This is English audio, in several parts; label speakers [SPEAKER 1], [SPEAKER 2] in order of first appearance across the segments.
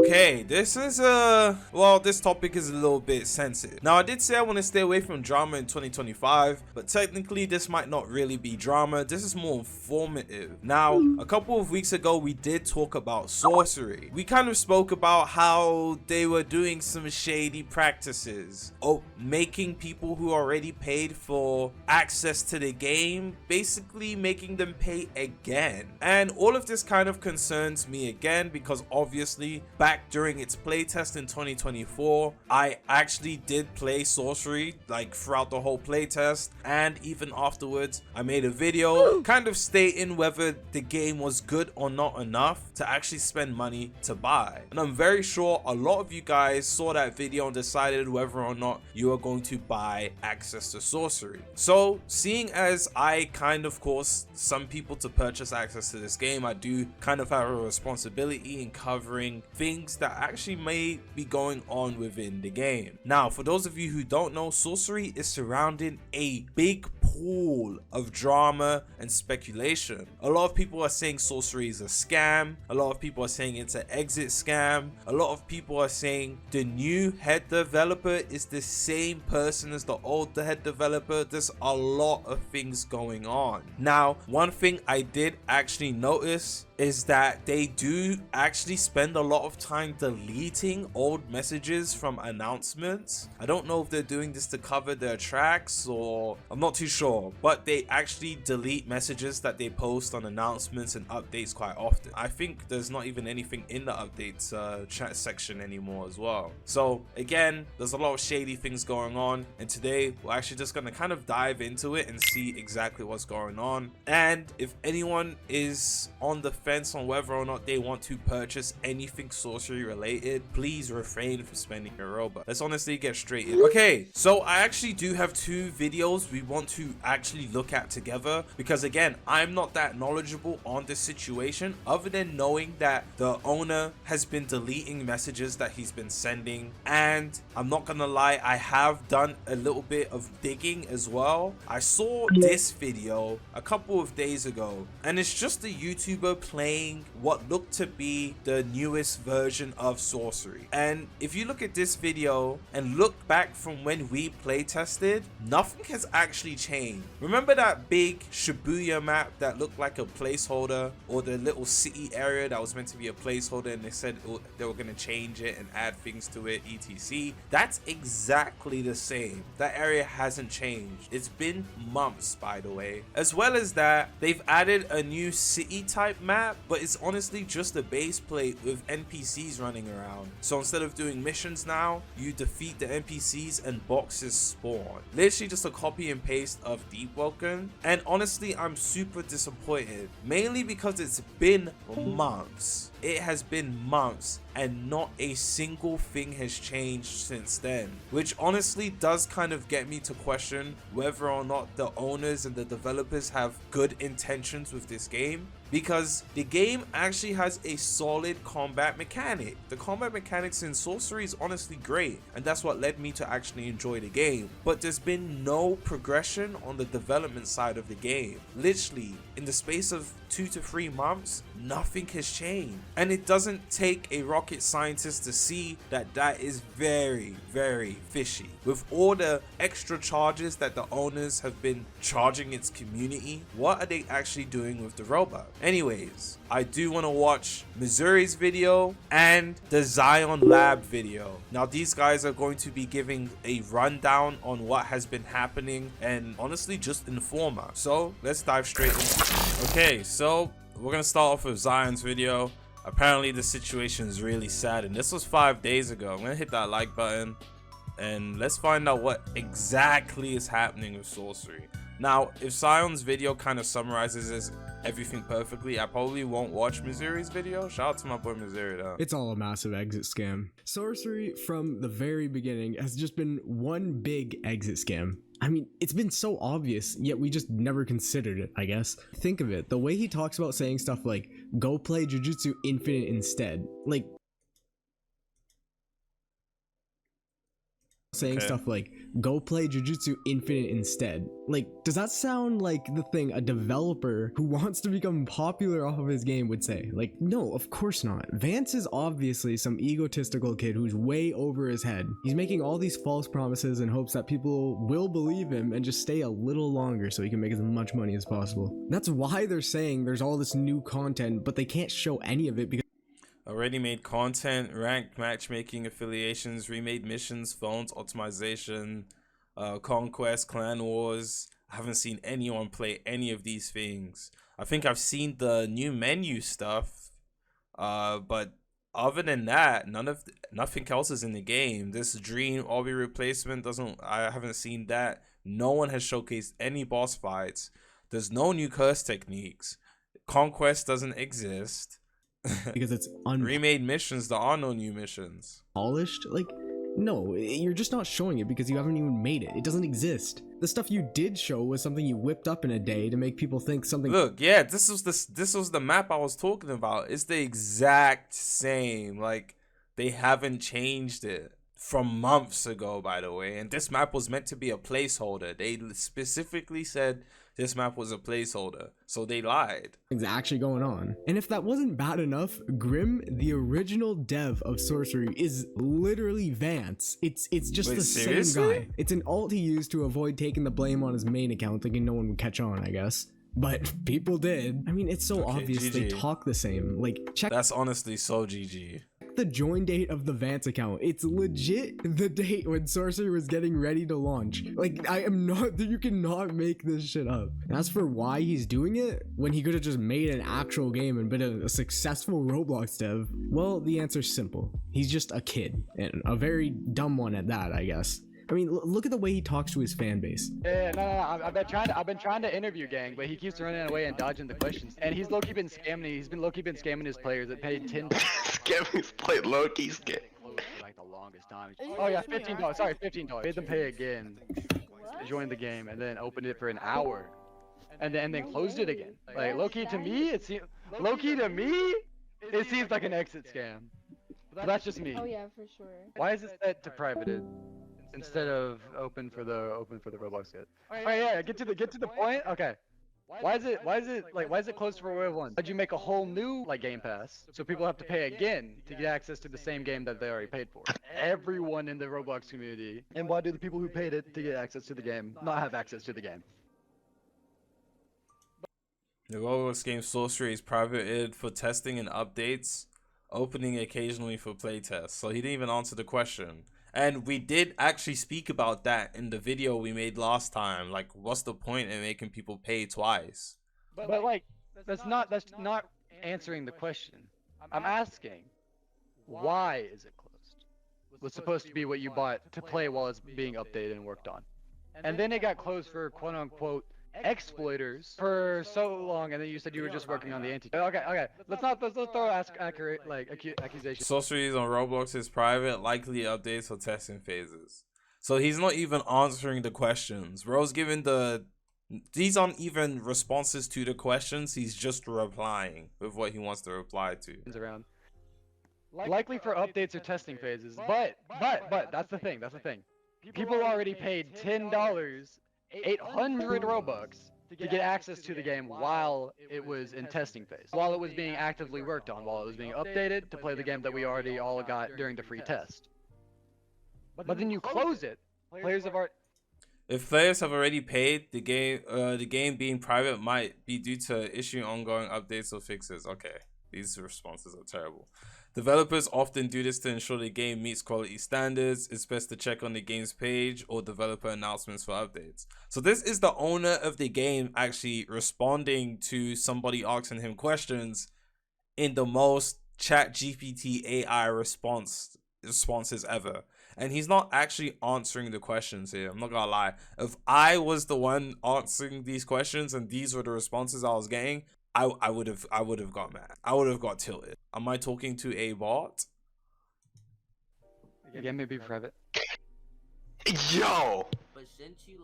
[SPEAKER 1] Okay, this is this topic is a little bit sensitive. Now, I did say I want to stay away from drama in 2025, but technically this might not really be drama. This is more informative. Now, a couple of weeks ago, we did talk about Sorcery. We kind of spoke about how they were doing some shady practices, making people who already paid for access to the game, basically making them pay again. And all of this kind of concerns me again, because obviously back during its playtest in 2024, I actually did play Sorcery like throughout the whole playtest, and even afterwards I made a video kind of stating whether the game was good or not enough to actually spend money to buy. And I'm very sure a lot of you guys saw that video and decided whether or not you are going to buy access to Sorcery. So seeing as I kind of force some people to purchase access to this game, I do kind of have a responsibility in covering things that actually may be going on within the game. Now, for those of you who don't know, Sorcery is surrounding a big pool of drama and speculation. A lot of people are saying Sorcery is a scam. A lot of people are saying it's an exit scam. A lot of people are saying the new head developer is the same person as the old head developer. There's a lot of things going on. Now, one thing I did actually notice is that they do actually spend a lot of time deleting old messages from announcements. I don't know if they're doing this to cover their tracks, or I'm not too sure, but they actually delete messages that they post on announcements and updates quite often. I think there's not even anything in the updates chat section anymore as well. So again, there's a lot of shady things going on, and today we're actually just going to kind of dive into it and see exactly what's going on. And if anyone is on the fence on whether or not they want to purchase anything Sorcery related, please refrain from spending your Robux. Let's honestly get straight in. Okay, so I actually do have two videos we want to actually look at together, because again, I'm not that knowledgeable on this situation other than knowing that the owner has been deleting messages that he's been sending. And I'm not gonna lie, I have done a little bit of digging as well. I saw this video a couple of days ago, and it's just a YouTuber playing what looked to be the newest version of Sorcery. And if you look at this video and look back from when we play tested, nothing has actually changed. Remember that big Shibuya map that looked like a placeholder, or the little city area that was meant to be a placeholder and they said they were going to change it and add things to it, etc? That's exactly the same. That area hasn't changed. It's been months, by the way. As well as that, they've added a new city type map, but it's honestly just a base plate with NPCs running around. So instead of doing missions now, you defeat the NPCs and boxes spawn. Literally just a copy and paste of Deep Welcome. And honestly, I'm super disappointed, mainly because it's been months. It has been months and not a single thing has changed since then, which honestly does kind of get me to question whether or not the owners and the developers have good intentions with this game, because the game actually has a solid combat mechanic. The combat mechanics in Sorcery is honestly great, and that's what led me to actually enjoy the game. But there's been no progression on the development side of the game. Literally, in the space of 2 to 3 months, nothing has changed. And it doesn't take a rocket scientist to see that that is very, very fishy. With all the extra charges that the owners have been charging its community, what are they actually doing with the Robux? Anyways, I do want to watch Missouri's video and the Zion Lab video. Now, these guys are going to be giving a rundown on what has been happening and honestly just inform us. So let's dive straight in. Okay, so we're gonna start off with Zion's video. Apparently the situation is really sad, and this was 5 days ago. I'm gonna hit that like button and let's find out what exactly is happening with Sorcery. Now, if Zion's video kind of summarizes everything perfectly, I probably won't watch Missouri's video. Shout out to my boy Missouri though.
[SPEAKER 2] It's all a massive exit scam. Sorcery from the very beginning has just been one big exit scam. I mean, it's been so obvious, yet we just never considered it, I guess. Think of it, the way he talks about saying stuff like, go play Jujutsu Infinite instead. Like, saying
[SPEAKER 1] Okay.
[SPEAKER 2] stuff like, go play Jujutsu Infinite instead. Like, does that sound like the thing a developer who wants to become popular off of his game would say? Like, no, of course not. Vance is obviously some egotistical kid who's way over his head. He's making all these false promises in hopes that people will believe him and just stay a little longer so he can make as much money as possible. That's why they're saying there's all this new content, but they can't show any of it because
[SPEAKER 1] Already made content, ranked matchmaking, affiliations, remade missions, phones, optimization, conquest, clan wars. I haven't seen anyone play any of these things. I think I've seen the new menu stuff, but other than that, nothing else is in the game. This dream obby replacement doesn't. I haven't seen that. No one has showcased any boss fights. There's no new curse techniques. Conquest doesn't exist.
[SPEAKER 2] because it's
[SPEAKER 1] Remade missions, there are no new missions.
[SPEAKER 2] unpolished. Like, no, you're just not showing it because you haven't even made it. It doesn't exist. The stuff you did show was something you whipped up in a day to make people think something.
[SPEAKER 1] Look, yeah, this was the map I was talking about. It's the exact same. Like, they haven't changed it from months ago, by the way. And this map was meant to be a placeholder. They specifically said this map was a placeholder, so they lied.
[SPEAKER 2] Things actually going on. And if that wasn't bad enough, Grim, the original dev of Sorcery, is literally Vance. It's just
[SPEAKER 1] Wait,
[SPEAKER 2] the
[SPEAKER 1] seriously?
[SPEAKER 2] same guy. It's an alt he used to avoid taking the blame on his main account, thinking no one would catch on, I guess. But people did. I mean, it's so
[SPEAKER 1] Okay,
[SPEAKER 2] obvious they
[SPEAKER 1] GG.
[SPEAKER 2] talk the same. Like, check
[SPEAKER 1] That's honestly so GG.
[SPEAKER 2] the join date of the Vance account. It's legit the date when Sorcery was getting ready to launch. Like, I am not, you cannot make this shit up. As for why he's doing it, when he could have just made an actual game and been a successful Roblox dev, well, the answer's simple. He's just a kid, and a very dumb one at that, I guess. I mean, look at the way he talks to his fan base.
[SPEAKER 3] Yeah, no, I've been trying to interview Gang, but he keeps running away and dodging the questions. And he's low-key been scamming. He's been low-key been scamming his players that paid $10.
[SPEAKER 4] Scamming's played low-key scam.
[SPEAKER 3] For like the longest time. Oh yeah, $15. Sorry, $15. Made them pay again to join the game, and then opened it for an hour, and then closed it again. Like low-key to me, it seems like an exit scam. But that's just me.
[SPEAKER 5] Oh yeah, for sure.
[SPEAKER 3] Why is it set to privated instead of open for the Roblox kit? Alright, yeah, get to the point. Okay. Why is it closed for Wave 1? Why'd you make a whole new like Game Pass so people have to pay again to get access to the same game that they already paid for? Everyone in the Roblox community. And why do the people who paid it to get access to the game not have access to the game?
[SPEAKER 1] The Roblox game Sorcery is privated for testing and updates, opening occasionally for playtests. So he didn't even answer the question. And we did actually speak about that in the video we made last time. Like, what's the point in making people pay twice?
[SPEAKER 3] But like, that's not answering the question. I'm asking, why is it closed? Was supposed to be what you bought to play while it's being updated and worked on. And then it got closed for quote unquote exploiters for so long, and then you said you were just working on the anti. Okay. Let's throw accurate accusations.
[SPEAKER 1] Sorcery on Roblox is private, likely updates or testing phases. So he's not even answering the questions. Bro's giving these aren't even responses to the questions. He's just replying with what he wants to reply to.
[SPEAKER 3] Around. Likely for updates or testing phases, but that's the thing. People already paid $10, 800 Robux to get access to the game while it was in testing phase, while it was being actively worked on, while it was being updated to play the game that we already all got during the free test. But then you close it. Players have already.
[SPEAKER 1] If players have already paid, the game being private might be due to issuing ongoing updates or fixes. Okay, these responses are terrible. Developers often do this to ensure the game meets quality standards. It's best to check on the game's page or developer announcements for updates. So this is the owner of the game actually responding to somebody asking him questions in the most ChatGPT AI responses ever. And he's not actually answering the questions here. I'm not gonna lie. If I was the one answering these questions and these were the responses I was getting, I would have got mad. I would have got tilted. Am I talking to a bot?
[SPEAKER 3] The game may be private.
[SPEAKER 4] Yo!
[SPEAKER 6] But shouldn't you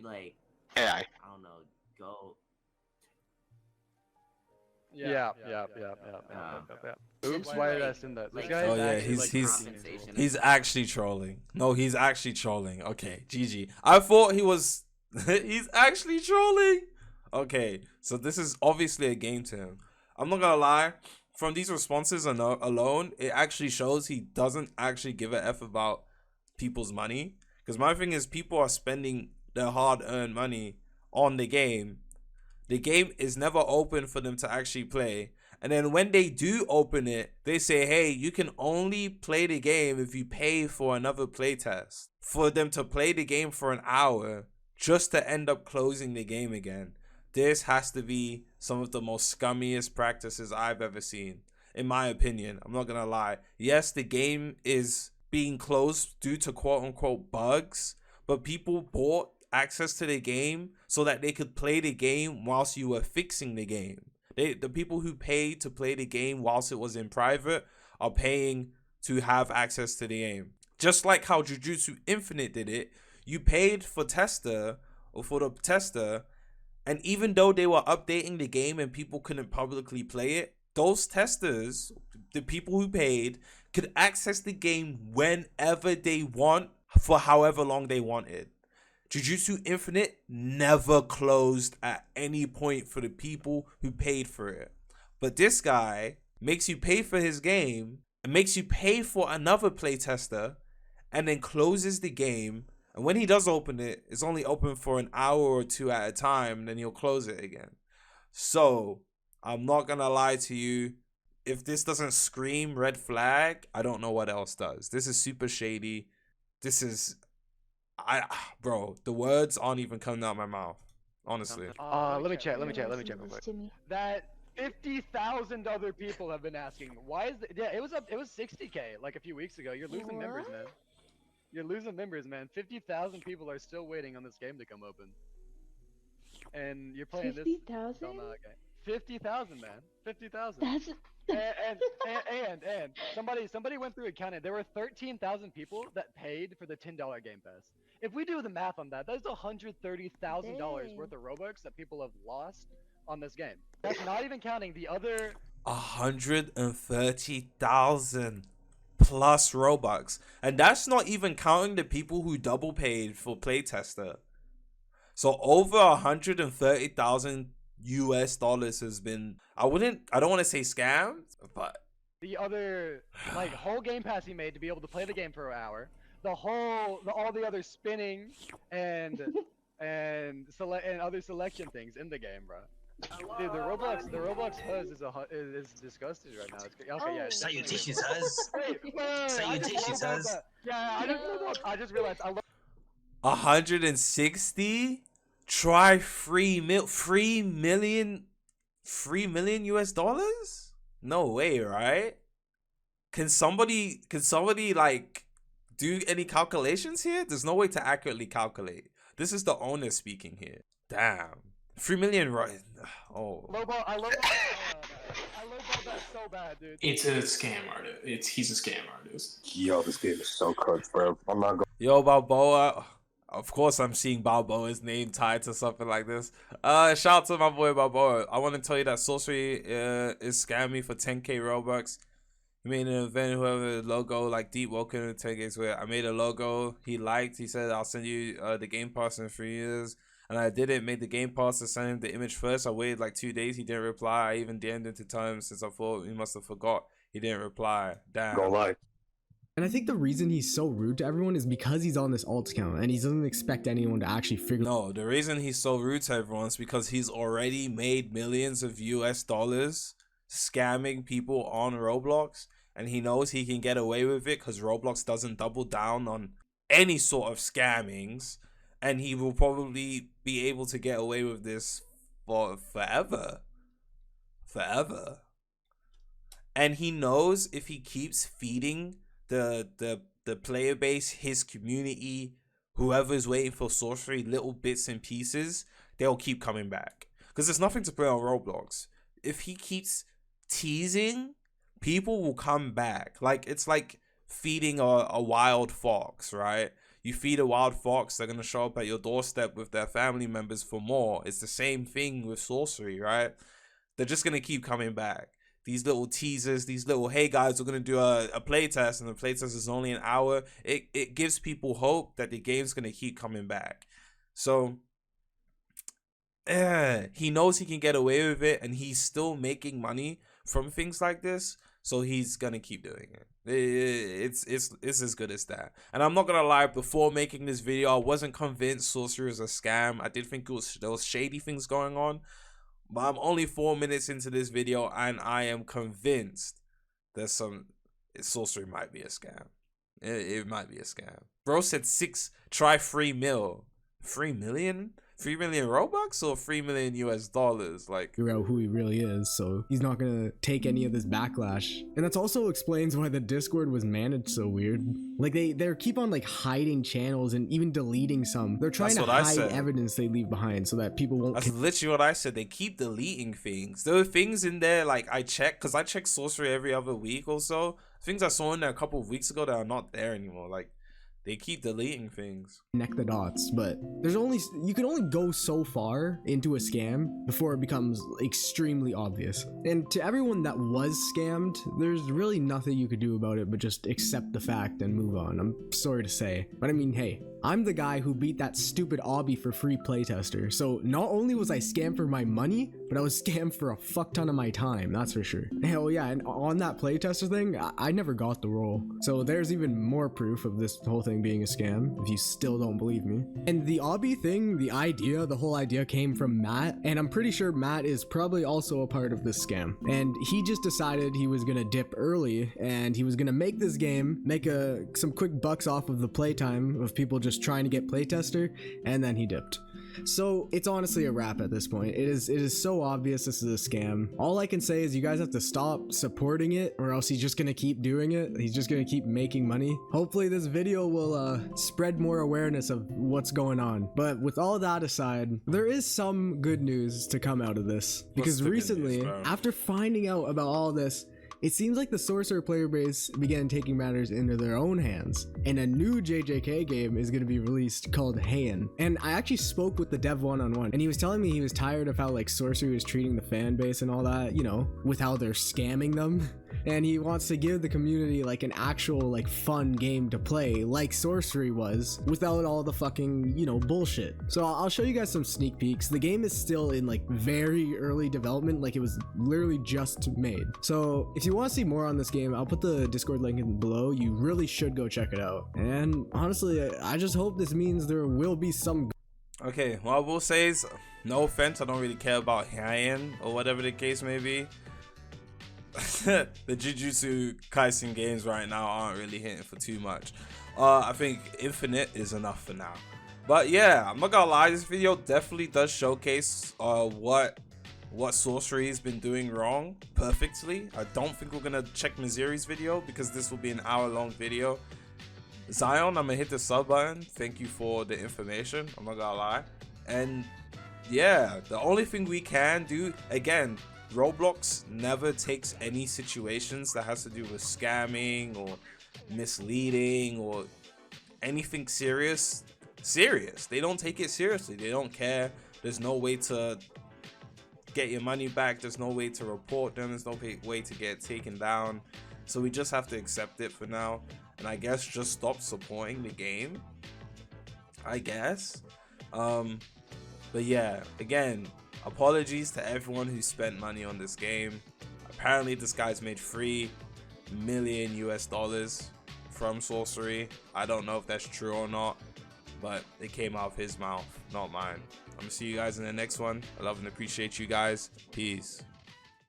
[SPEAKER 6] like
[SPEAKER 4] AI.
[SPEAKER 6] I don't know, go
[SPEAKER 3] Yeah. Oops, why did I send that? This
[SPEAKER 6] Like,
[SPEAKER 3] guy
[SPEAKER 1] Oh
[SPEAKER 3] is
[SPEAKER 1] yeah,
[SPEAKER 3] actually
[SPEAKER 1] he's
[SPEAKER 3] like
[SPEAKER 1] he's
[SPEAKER 3] 15 years old.
[SPEAKER 1] he's actually trolling. No, he's actually trolling. Okay, GG. I thought he was. He's actually trolling. Okay, so this is obviously a game to him. I'm not gonna lie. From these responses alone, it actually shows he doesn't actually give a f about people's money. Because my thing is, people are spending their hard-earned money on the game. The game is never open for them to actually play. And then when they do open it, they say, hey, you can only play the game if you pay for another playtest. For them to play the game for an hour just to end up closing the game again. This has to be some of the most scummiest practices I've ever seen, in my opinion. I'm not gonna lie. Yes, the game is being closed due to quote-unquote bugs, but people bought access to the game so that they could play the game whilst you were fixing the game. The people who paid to play the game whilst it was in private are paying to have access to the game. Just like how Jujutsu Infinite did it, you paid for the tester, and even though they were updating the game and people couldn't publicly play it, those testers, the people who paid, could access the game whenever they want for however long they wanted. Jujutsu Infinite never closed at any point for the people who paid for it. But this guy makes you pay for his game and makes you pay for another playtester and then closes the game. And when he does open it, it's only open for an hour or two at a time, then he'll close it again. So, I'm not gonna lie to you. If this doesn't scream red flag, I don't know what else does. This is super shady. This is... Bro, the words aren't even coming out of my mouth. Honestly.
[SPEAKER 3] Let me check real
[SPEAKER 5] Listen
[SPEAKER 3] quick.
[SPEAKER 5] to me.
[SPEAKER 3] That 50,000 other people have been asking. Why is it? Yeah, it was 60K like a few weeks ago. You're losing members, man. You're losing members, man. 50,000 people are still waiting on this game to come open. And you're playing
[SPEAKER 5] 50,000?
[SPEAKER 3] this. Oh, no, okay. 50,000, man. 50,000.
[SPEAKER 5] That's
[SPEAKER 3] And somebody went through and counted. There were 13,000 people that paid for the $10 Game Pass. If we do the math on that, that's $130,000 worth of Robux that people have lost on this game. That's not even counting the other
[SPEAKER 1] 130,000 plus Robux, and that's not even counting the people who double paid for playtester. So over 130,000 US dollars has been, I don't want to say scammed, but
[SPEAKER 3] the other whole Game Pass he made to be able to play the game for an hour. All the other spinning and other selection things in the game, bro. Dude, the Roblox Huzz is disgusted right now. Okay, yeah.
[SPEAKER 7] Salutations, Huzz.
[SPEAKER 3] Wait,
[SPEAKER 7] Salutations, Huzz.
[SPEAKER 3] Yeah, I just realized.
[SPEAKER 1] 160. Try 3 million US dollars? No way, right? Can somebody like do any calculations here? There's no way to accurately calculate. This is the owner speaking here. Damn. 3 million, right? Oh.
[SPEAKER 3] I love that so bad, dude.
[SPEAKER 7] It's a scam artist. He's a scam artist.
[SPEAKER 4] Yo, this game is so cooked, bro. I'm not going.
[SPEAKER 1] Yo, Balboa. Of course, I'm seeing Balboa's name tied to something like this. Shout out to my boy Balboa. I want to tell you that Sorcery is scamming me for 10k Robux. He made an event, whoever logo, like deep welcome to 10k. Where I made a logo. He liked. He said, I'll send you the Game Pass in 3 years. And I did it, made the Game Pass to send him the image first. I waited like 2 days. He didn't reply. I even DM'd him to tell him since I thought he must have forgot. He didn't reply. Damn.
[SPEAKER 4] Don't lie.
[SPEAKER 2] And I think the reason he's so rude to everyone is because he's on this alt account and he doesn't expect anyone to actually figure.
[SPEAKER 1] No, the reason he's so rude to everyone is because he's already made millions of US dollars scamming people on Roblox, and he knows he can get away with it because Roblox doesn't double down on any sort of scammings, and he will probably be able to get away with this for forever. And he knows if he keeps feeding the player base, his community, whoever's waiting for Sorcery, little bits and pieces, they'll keep coming back. Because there's nothing to play on Roblox. If he keeps teasing, people will come back. Like, it's like feeding a wild fox, right? You feed a wild fox, they're going to show up at your doorstep with their family members for more. It's the same thing with Sorcery, right? They're just going to keep coming back. these little teasers, these little, hey guys, we're gonna do a playtest, and the playtest is only an hour. It gives people hope that the game's gonna keep coming back. So he knows he can get away with it, and he's still making money from things like this, so he's gonna keep doing it. It's as good as that. And I'm not gonna lie, before making this video, I wasn't convinced Sorcery was a scam. I did think there was shady things going on, but I'm only 4 minutes into this video, and I am convinced that Sorcery might be a scam. It might be a scam. Bro said try 3 mil. 3 million? 3 million Robux or 3 million US dollars? Like,
[SPEAKER 2] figure out who he really is, so he's not gonna take any of this backlash. And that's also explains why the Discord was managed so weird. Like they keep on like hiding channels and even deleting some. They're trying to hide evidence they leave behind so that people won't.
[SPEAKER 1] That's literally what I said. They keep deleting things. There were things in there like I check, because I check Sorcery every other week or so. Things I saw in there a couple of weeks ago that are not there anymore. Like, they keep deleting things.
[SPEAKER 2] Connect the dots, but you can only go so far into a scam before it becomes extremely obvious. And to everyone that was scammed, there's really nothing you could do about it but just accept the fact and move on. I'm sorry to say, but I mean, hey, I'm the guy who beat that stupid obby for free playtester. So not only was I scammed for my money, but I was scammed for a fuck ton of my time, that's for sure. Hell yeah, and on that playtester thing, I never got the role. So there's even more proof of this whole thing being a scam, if you still don't believe me. And the obby thing, the whole idea came from Matt, and I'm pretty sure Matt is probably also a part of this scam. And he just decided he was gonna dip early, and he was gonna make this game, make some quick bucks off of the playtime of people just trying to get playtester, and then he dipped. So it's honestly a wrap at this point. It is so obvious this is a scam. All I can say is you guys have to stop supporting it, or else he's just gonna keep doing it. He's just gonna keep making money. Hopefully this video will spread more awareness of what's going on. But with all that aside, there is some good news to come out of this, because recently, after finding out about all this, it seems like the Sorcerer player base began taking matters into their own hands, and a new JJK game is going to be released called Heian. And I actually spoke with the dev one-on-one, and he was telling me he was tired of how like Sorcery was treating the fan base and all that, you know, with how they're scamming them. And he wants to give the community like an actual like fun game to play like Sorcery was, without all the fucking, you know, bullshit. So I'll show you guys some sneak peeks. The game is still in like very early development, like it was literally just made. So if you want to see more on this game, I'll put the Discord link in below. You really should go check it out. And honestly, I just hope this means there will be some.
[SPEAKER 1] Okay, what I will say is, no offense, I don't really care about Heian or whatever the case may be. The Jujutsu Kaisen games right now aren't really hitting for too much. I think Infinite is enough for now. But yeah, I'm not gonna lie, this video definitely does showcase what Sorcery has been doing wrong perfectly. I don't think we're gonna check Missouri's video because this will be an hour-long video. Zion, I'm gonna hit the sub button. Thank you for the information. I'm not gonna lie. And yeah, the only thing we can do, again, Roblox never takes any situations that has to do with scamming or misleading or anything serious. They don't take it seriously. They don't care. There's no way to get your money back. There's no way to report them. There's no way to get taken down. So we just have to accept it for now. And I guess just stop supporting the game, I guess. But yeah, again, apologies to everyone who spent money on this game. Apparently this guy's made 3 million US dollars from Sorcery. I don't know if that's true or not, but it came out of his mouth, not mine. I'm gonna see you guys in the next one. I love and appreciate you guys. Peace.